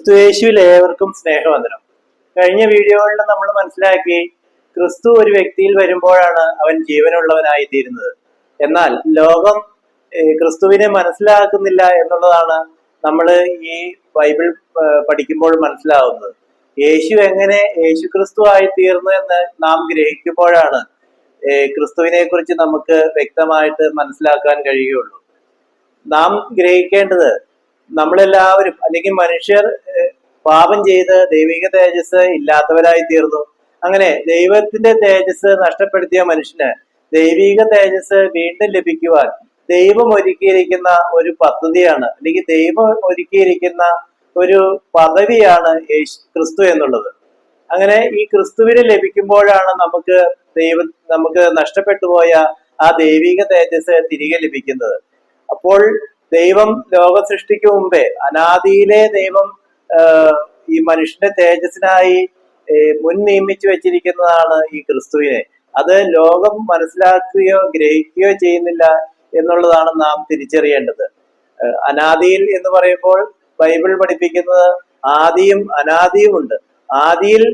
ക്രിസ്തുയേശുവിൽ ഏവർക്കും സ്നേഹവന്ദനം. കഴിഞ്ഞ വീഡിയോകളിൽ നമ്മൾ മനസ്സിലാക്കി ക്രിസ്തു ഒരു വ്യക്തിയിൽ വരുമ്പോഴാണ് അവൻ ജീവനുള്ളവനായി തീരുന്നത്. എന്നാൽ ലോകം ക്രിസ്തുവിനെ മനസ്സിലാക്കുന്നില്ല എന്നുള്ളതാണ് നമ്മൾ ഈ ബൈബിൾ പഠിക്കുമ്പോൾ മനസ്സിലാവുന്നത്. യേശു എങ്ങനെ യേശു ക്രിസ്തു ആയി തീർന്നു എന്ന് നാം ഗ്രഹിക്കുമ്പോഴാണ് ക്രിസ്തുവിനെ കുറിച്ച് നമുക്ക് വ്യക്തമായിട്ട് മനസ്സിലാക്കാൻ കഴിയുകയുള്ളൂ. നാം ഗ്രഹിക്കേണ്ടത് നമ്മളെല്ലാവരും അല്ലെങ്കിൽ മനുഷ്യർ പാപം ചെയ്ത് ദൈവിക തേജസ് ഇല്ലാത്തവരായി തീർന്നു. അങ്ങനെ ദൈവത്തിന്റെ തേജസ് നഷ്ടപ്പെടുത്തിയ മനുഷ്യന് ദൈവിക തേജസ് വീണ്ടും ലഭിക്കുവാൻ ദൈവം ഒരുക്കിയിരിക്കുന്ന ഒരു പദ്ധതിയാണ്, അല്ലെങ്കിൽ ദൈവം ഒരുക്കിയിരിക്കുന്ന ഒരു പദവിയാണ് ക്രിസ്തു എന്നുള്ളത്. അങ്ങനെ ഈ ക്രിസ്തുവിനെ ലഭിക്കുമ്പോഴാണ് നമുക്ക് നഷ്ടപ്പെട്ടു പോയ ആ ദൈവിക തേജസ് തിരികെ ലഭിക്കുന്നത്. അപ്പോൾ ദൈവം ലോക സൃഷ്ടിക്ക് മുമ്പേ അനാദിയിലെ ദൈവം ഈ മനുഷ്യന്റെ തേജസ്സിനായി മുൻ നിയമിച്ചു വെച്ചിരിക്കുന്നതാണ് ഈ ക്രിസ്തുവിനെ. അത് ലോകം മനസ്സിലാക്കുകയോ ഗ്രഹിക്കുകയോ ചെയ്യുന്നില്ല എന്നുള്ളതാണ് നാം തിരിച്ചറിയേണ്ടത്. അനാദിയിൽ എന്ന് പറയുമ്പോൾ ബൈബിൾ പഠിപ്പിക്കുന്നത് ആദിയും അനാദിയും ഉണ്ട്. ആദിയിൽ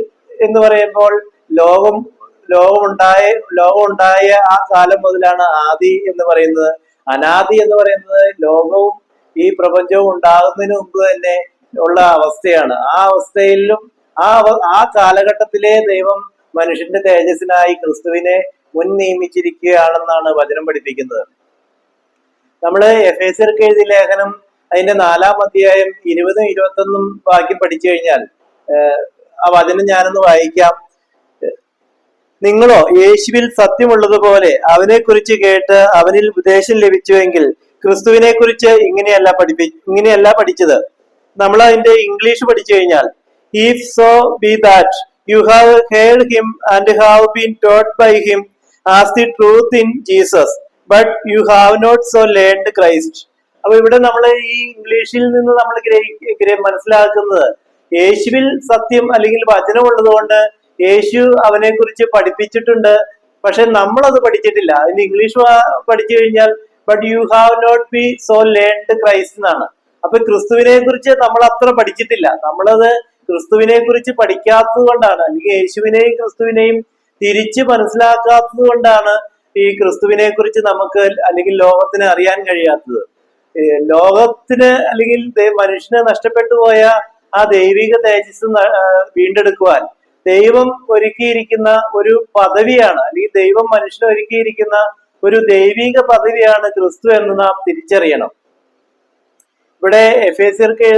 എന്ന് പറയുമ്പോൾ ലോകം ഉണ്ടായ ആ കാലം മുതലാണ് ആദി എന്ന് പറയുന്നത്. അനാദി എന്ന് പറയുന്നത് ലോകവും ഈ പ്രപഞ്ചവും ഉണ്ടാകുന്നതിന് മുമ്പ് തന്നെ ഉള്ള അവസ്ഥയാണ്. ആ അവസ്ഥയിലും ആ കാലഘട്ടത്തിലെ ദൈവം മനുഷ്യന്റെ തേജസ്സിനായി ക്രിസ്തുവിനെ മുൻ നിയമിച്ചിരിക്കുകയാണെന്നാണ് വചനം പഠിപ്പിക്കുന്നത്. നമ്മള് എഫേസ്യർക്ക് എഴുതിയ ലേഖനം അതിന്റെ 4-ാം അധ്യായം 20-21 വാക്യം പഠിച്ചു കഴിഞ്ഞാൽ ആ വചനം ഞാനൊന്ന് വായിക്കാം. നിങ്ങളോ യേശുവിൽ സത്യമുള്ളതുപോലെ അവനെ കുറിച്ച് കേട്ട് അവനിൽ ഉപദേശം ലഭിച്ചുവെങ്കിൽ ക്രിസ്തുവിനെ കുറിച്ച് ഇങ്ങനെയല്ല പഠിച്ചത്. നമ്മൾ അതിന്റെ ഇംഗ്ലീഷ് പഠിച്ചു കഴിഞ്ഞാൽ, if so be that you have heard him and have been taught by him as the truth in Jesus, but you have not so learned Christ. അപ്പൊ ഇവിടെ നമ്മൾ ഈ ഇംഗ്ലീഷിൽ നിന്ന് നമ്മൾ മനസ്സിലാക്കുന്നത് യേശുവിൽ സത്യം അല്ലെങ്കിൽ വചനമുള്ളത് കൊണ്ട് യേശു അവനെ കുറിച്ച് പഠിപ്പിച്ചിട്ടുണ്ട്, പക്ഷെ നമ്മളത് പഠിച്ചിട്ടില്ല. അതിന് ഇംഗ്ലീഷ് പഠിച്ചു കഴിഞ്ഞാൽ but you have not be so learned Christ എന്നാണ്. അപ്പൊ ക്രിസ്തുവിനെ കുറിച്ച് നമ്മൾ അത്ര പഠിച്ചിട്ടില്ല. നമ്മളത് ക്രിസ്തുവിനെ കുറിച്ച് പഠിക്കാത്തത് കൊണ്ടാണ്, അല്ലെങ്കിൽ യേശുവിനെയും ക്രിസ്തുവിനെയും തിരിച്ച് മനസ്സിലാക്കാത്തത് കൊണ്ടാണ് ഈ ക്രിസ്തുവിനെ കുറിച്ച് നമുക്ക് അല്ലെങ്കിൽ ലോകത്തിന് അറിയാൻ കഴിയാത്തത്. ലോകത്തിന് അല്ലെങ്കിൽ മനുഷ്യന് നഷ്ടപ്പെട്ടു പോയ ആ ദൈവിക തേജസ് വീണ്ടെടുക്കുവാൻ ദൈവം ഒരുക്കിയിരിക്കുന്ന ഒരു പദവിയാണ്, അല്ലെങ്കിൽ ദൈവം മനുഷ്യന് ഒരുക്കിയിരിക്കുന്ന ഒരു ദൈവിക പദവിയാണ് ക്രിസ്തു എന്ന് നാം തിരിച്ചറിയണം. ഇവിടെ എഫേസ്യർക്ക്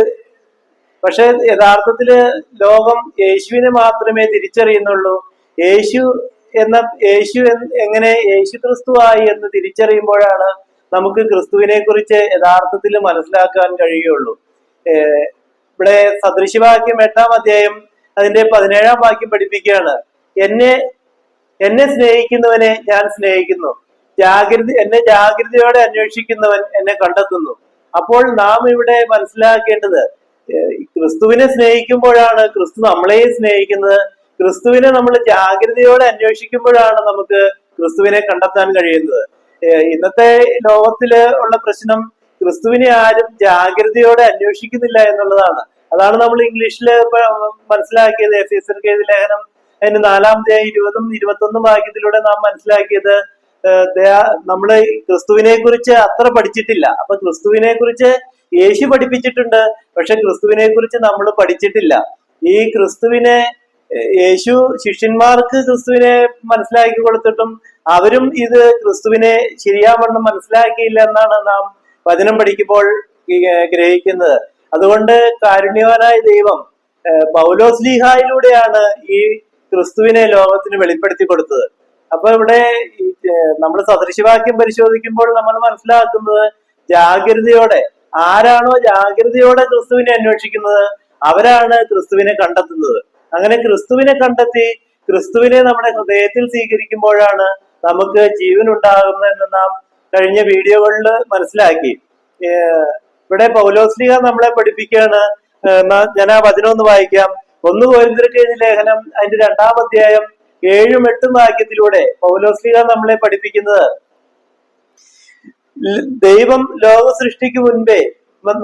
പക്ഷെ യഥാർത്ഥത്തില് ലോകം യേശുവിനെ മാത്രമേ തിരിച്ചറിയുന്നുള്ളൂ. യേശു എങ്ങനെ യേശു ക്രിസ്തുവായി എന്ന് തിരിച്ചറിയുമ്പോഴാണ് നമുക്ക് ക്രിസ്തുവിനെ കുറിച്ച് യഥാർത്ഥത്തിൽ മനസ്സിലാക്കാൻ കഴിയുള്ളൂ. ഇവിടെ സദൃശവാക്യം 8-ാം അധ്യായം അതിന്റെ 17-ാം വാക്യം പഠിപ്പിക്കുകയാണ്. എന്നെ സ്നേഹിക്കുന്നവനെ ഞാൻ സ്നേഹിക്കുന്നു, എന്നെ ജാഗ്രതയോടെ അന്വേഷിക്കുന്നവൻ എന്നെ കണ്ടെത്തുന്നു. അപ്പോൾ നാം ഇവിടെ മനസ്സിലാക്കേണ്ടത് ക്രിസ്തുവിനെ സ്നേഹിക്കുമ്പോഴാണ് ക്രിസ്തു നമ്മളെയും സ്നേഹിക്കുന്നത്. ക്രിസ്തുവിനെ നമ്മൾ ജാഗ്രതയോടെ അന്വേഷിക്കുമ്പോഴാണ് നമുക്ക് ക്രിസ്തുവിനെ കണ്ടെത്താൻ കഴിയുന്നത്. ഇന്നത്തെ ലോകത്തില് ഉള്ള പ്രശ്നം ക്രിസ്തുവിനെ ആരും ജാഗ്രതയോടെ അന്വേഷിക്കുന്നില്ല എന്നുള്ളതാണ്. അതാണ് നമ്മൾ ഇംഗ്ലീഷില് മനസ്സിലാക്കിയത്. എഫേസ്യർക്ക് എഴുതിയ ലേഖനം അതിന്റെ 4-ാം അധ്യായം 20-21 വാക്യത്തിലൂടെ നാം മനസ്സിലാക്കിയത് നമ്മള് ക്രിസ്തുവിനെ കുറിച്ച് അത്ര പഠിച്ചിട്ടില്ല. അപ്പൊ ക്രിസ്തുവിനെ കുറിച്ച് യേശു പഠിപ്പിച്ചിട്ടുണ്ട്, പക്ഷെ ക്രിസ്തുവിനെ കുറിച്ച് നമ്മൾ പഠിച്ചിട്ടില്ല. ഈ ക്രിസ്തുവിനെ യേശു ശിഷ്യന്മാർക്ക് ക്രിസ്തുവിനെ മനസ്സിലാക്കി കൊടുത്തിട്ടും അവരും ഇത് ക്രിസ്തുവിനെ ശരിയാവണ്ണം മനസ്സിലാക്കിയില്ല എന്നാണ് നാം വചനം പഠിക്കുമ്പോൾ ഗ്രഹിക്കുന്നത്. അതുകൊണ്ട് കാരുണ്യവാനായ ദൈവം പൗലോസ്ലീഹായിലൂടെയാണ് ഈ ക്രിസ്തുവിനെ ലോകത്തിന് വെളിപ്പെടുത്തി കൊടുത്തത്. അപ്പൊ ഇവിടെ നമ്മൾ സദൃശവാക്യം പരിശോധിക്കുമ്പോൾ നമ്മൾ മനസ്സിലാക്കുന്നത് ജാഗ്രതയോടെ, ആരാണോ ജാഗ്രതയോടെ ക്രിസ്തുവിനെ അന്വേഷിക്കുന്നത് അവരാണ് ക്രിസ്തുവിനെ കണ്ടെത്തുന്നത്. അങ്ങനെ ക്രിസ്തുവിനെ കണ്ടെത്തി ക്രിസ്തുവിനെ നമ്മുടെ ഹൃദയത്തിൽ സ്വീകരിക്കുമ്പോഴാണ് നമുക്ക് ജീവൻ ഉണ്ടാകുന്നതെന്ന് നാം കഴിഞ്ഞ വീഡിയോകളിൽ മനസ്സിലാക്കി. ഇവിടെ പൗലോസ്ലീഹ നമ്മളെ പഠിപ്പിക്കുകയാണ്. ഞാൻ ആ വചനം ഒന്ന് വായിക്കാം. 1 കൊരിന്ത്യർക്ക് എഴുതിയ ലേഖനം അതിന്റെ 2-ാം അധ്യായം 7-8 വാക്യത്തിലൂടെ പൗലോസ്ലീഹ നമ്മളെ പഠിപ്പിക്കുന്നത് ദൈവം ലോക സൃഷ്ടിക്ക് മുൻപേ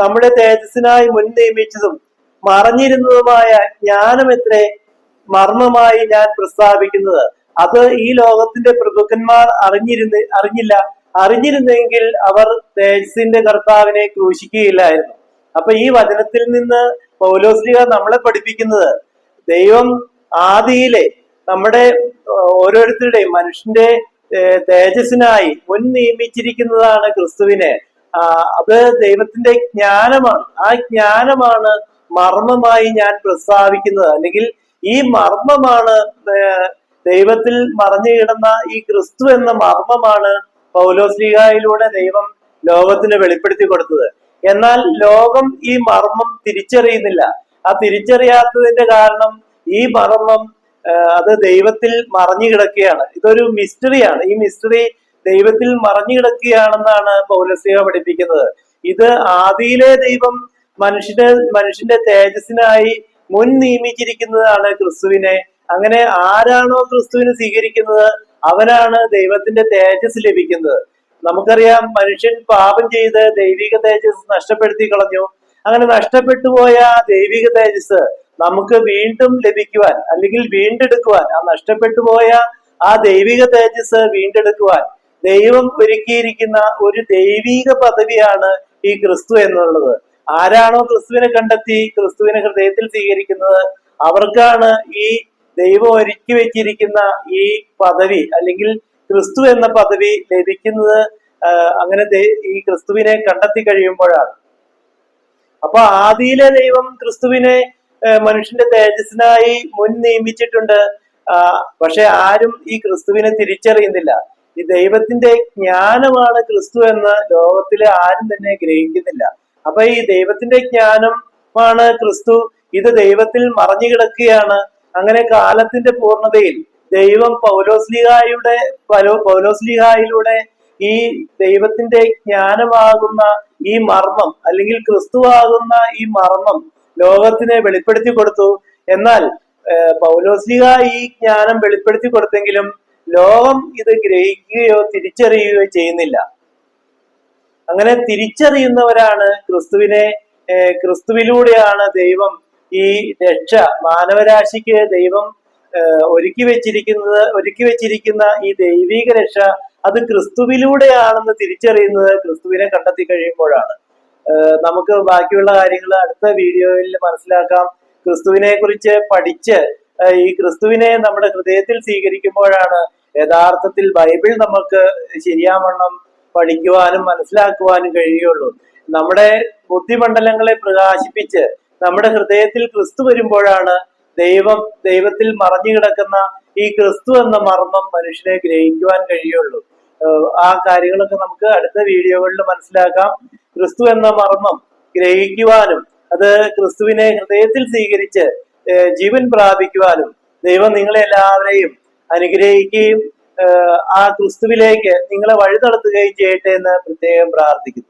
നമ്മുടെ തേജസ്സിനായി മുൻ നിയമിച്ചതും മറഞ്ഞിരുന്നതുമായ ജ്ഞാനം എത്രേ മർമ്മമായി ഞാൻ പ്രസ്താവിക്കുന്നത്. അത് ഈ ലോകത്തിന്റെ പ്രഭുക്കന്മാർ അറിഞ്ഞില്ല. അറിഞ്ഞിരുന്നെങ്കിൽ അവർ തേജസ്സിന്റെ കർത്താവിനെ ക്രൂശിക്കുകയില്ലായിരുന്നു. അപ്പൊ ഈ വചനത്തിൽ നിന്ന് പൗലോസ്ലീഹ നമ്മളെ പഠിപ്പിക്കുന്നത്, ദൈവം ആദിയിലെ നമ്മുടെ ഓരോരുത്തരുടെയും മനുഷ്യന്റെ തേജസ്സിനായി മുൻ നിയമിച്ചിരിക്കുന്നതാണ് ക്രിസ്തുവിനെ. അത് ദൈവത്തിന്റെ ജ്ഞാനമാണ്. ആ ജ്ഞാനമാണ് മർമ്മമായി ഞാൻ പ്രസ്താവിക്കുന്നത്. അല്ലെങ്കിൽ ഈ മർമ്മമാണ് ദൈവത്തിൽ മറഞ്ഞു കിടന്ന ഈ ക്രിസ്തു എന്ന മർമ്മമാണ് പൗലോസ്ലീഹായിലൂടെ ദൈവം ലോകത്തിന് വെളിപ്പെടുത്തി കൊടുത്തത്. എന്നാൽ ലോകം ഈ മർമ്മം തിരിച്ചറിയുന്നില്ല. ആ തിരിച്ചറിയാത്തതിന്റെ കാരണം ഈ മർമ്മം അത് ദൈവത്തിൽ മറഞ്ഞു കിടക്കുകയാണ്. ഇതൊരു മിസ്റ്ററിയാണ്. ഈ മിസ്റ്ററി ദൈവത്തിൽ മറഞ്ഞു കിടക്കുകയാണെന്നാണ് പൗലോസ്ലീഹ പഠിപ്പിക്കുന്നത്. ഇത് ആദിയിലെ ദൈവം മനുഷ്യന്റെ തേജസ്സിനായി മുൻ നിയമിച്ചിരിക്കുന്നതാണ് ക്രിസ്തുവിനെ. അങ്ങനെ ആരാണോ ക്രിസ്തുവിനെ സ്വീകരിക്കുന്നത് അവനാണ് ദൈവത്തിന്റെ തേജസ് ലഭിക്കുന്നത്. നമുക്കറിയാം, മനുഷ്യൻ പാപം ചെയ്ത് ദൈവിക തേജസ് നഷ്ടപ്പെടുത്തി കളഞ്ഞു. അങ്ങനെ നഷ്ടപ്പെട്ടു പോയ ദൈവിക തേജസ് നമുക്ക് വീണ്ടും ലഭിക്കുവാൻ, അല്ലെങ്കിൽ വീണ്ടെടുക്കുവാൻ, ആ നഷ്ടപ്പെട്ടു പോയ ആ ദൈവിക തേജസ് വീണ്ടെടുക്കുവാൻ ദൈവം ഒരുക്കിയിരിക്കുന്ന ഒരു ദൈവിക പദവിയാണ് ഈ ക്രിസ്തു എന്നുള്ളത്. ആരാണോ ക്രിസ്തുവിനെ കണ്ടെത്തി ക്രിസ്തുവിനെ ഹൃദയത്തിൽ സ്വീകരിക്കുന്നത് അവർക്കാണ് ഈ ദൈവം ഒരുക്കി വെച്ചിരിക്കുന്ന ഈ പദവി, അല്ലെങ്കിൽ ക്രിസ്തു എന്ന പദവി ലഭിക്കുന്നത്. അങ്ങനെ ഈ ക്രിസ്തുവിനെ കണ്ടെത്തി കഴിയുമ്പോഴാണ്. അപ്പൊ ആദിയിലെ ദൈവം ക്രിസ്തുവിനെ മനുഷ്യന്റെ തേജസ്സിനായി മുൻ നിയമിച്ചിട്ടുണ്ട്. പക്ഷെ ആരും ഈ ക്രിസ്തുവിനെ തിരിച്ചറിയുന്നില്ല. ഈ ദൈവത്തിന്റെ ജ്ഞാനമാണ് ക്രിസ്തു എന്ന് ലോകത്തിലെ ആരും തന്നെ ഗ്രഹിക്കുന്നില്ല. അപ്പൊ ഈ ദൈവത്തിന്റെ ജ്ഞാനമാണ് ക്രിസ്തു. ഇത് ദൈവത്തിൽ മറഞ്ഞു കിടക്കുകയാണ്. അങ്ങനെ കാലത്തിന്റെ പൂർണ്ണതയിൽ ദൈവം പൗലോസ്ലീഹായിലൂടെ ഈ ദൈവത്തിന്റെ ജ്ഞാനമാകുന്ന ഈ മർമ്മം, അല്ലെങ്കിൽ ക്രിസ്തുവാകുന്ന ഈ മർമ്മം ലോകത്തിനെ വെളിപ്പെടുത്തി കൊടുത്തു. എന്നാൽ പൗലോസ്ലീഹ ഈ ജ്ഞാനം വെളിപ്പെടുത്തി കൊടുത്തെങ്കിലും ലോകം ഇത് ഗ്രഹിക്കുകയോ തിരിച്ചറിയുകയോ ചെയ്യുന്നില്ല. അങ്ങനെ തിരിച്ചറിയുന്നവരാണ് ക്രിസ്തുവിലൂടെയാണ് ദൈവം ഈ രക്ഷ മാനവരാശിക്ക് ദൈവം ഒരുക്കി വെച്ചിരിക്കുന്ന ഈ ദൈവിക രക്ഷ അത് ക്രിസ്തുവിലൂടെയാണെന്ന് തിരിച്ചറിയുന്നത് ക്രിസ്തുവിനെ കണ്ടെത്തി കഴിയുമ്പോഴാണ്. നമുക്ക് ബാക്കിയുള്ള കാര്യങ്ങൾ അടുത്ത വീഡിയോയിൽ മനസ്സിലാക്കാം. ക്രിസ്തുവിനെ കുറിച്ച് പഠിച്ച് ഈ ക്രിസ്തുവിനെ നമ്മുടെ ഹൃദയത്തിൽ സ്വീകരിക്കുമ്പോഴാണ് യഥാർത്ഥത്തിൽ ബൈബിൾ നമുക്ക് ശരിയാവണ്ണം പഠിക്കുവാനും മനസ്സിലാക്കുവാനും കഴിയുള്ളൂ. നമ്മുടെ ബുദ്ധിമണ്ഡലങ്ങളെ പ്രകാശിപ്പിച്ച് നമ്മുടെ ഹൃദയത്തിൽ ക്രിസ്തു വരുമ്പോഴാണ് ദൈവത്തിൽ മറഞ്ഞു കിടക്കുന്ന ഈ ക്രിസ്തു എന്ന മർമ്മം മനുഷ്യനെ ഗ്രഹിക്കുവാൻ കഴിയുള്ളൂ. ആ കാര്യങ്ങളൊക്കെ നമുക്ക് അടുത്ത വീഡിയോകളിൽ മനസ്സിലാക്കാം. ക്രിസ്തു എന്ന മർമ്മം ഗ്രഹിക്കുവാനും അത് ക്രിസ്തുവിനെ ഹൃദയത്തിൽ സ്വീകരിച്ച് ജീവൻ പ്രാപിക്കുവാനും ദൈവം നിങ്ങളെ എല്ലാവരെയും അനുഗ്രഹിക്കുകയും ആ ക്രിസ്തുവിലേക്ക് നിങ്ങളെ വഴി നടത്തുകയും ചെയ്യട്ടെ എന്ന് പ്രത്യേകം പ്രാർത്ഥിക്കുന്നു.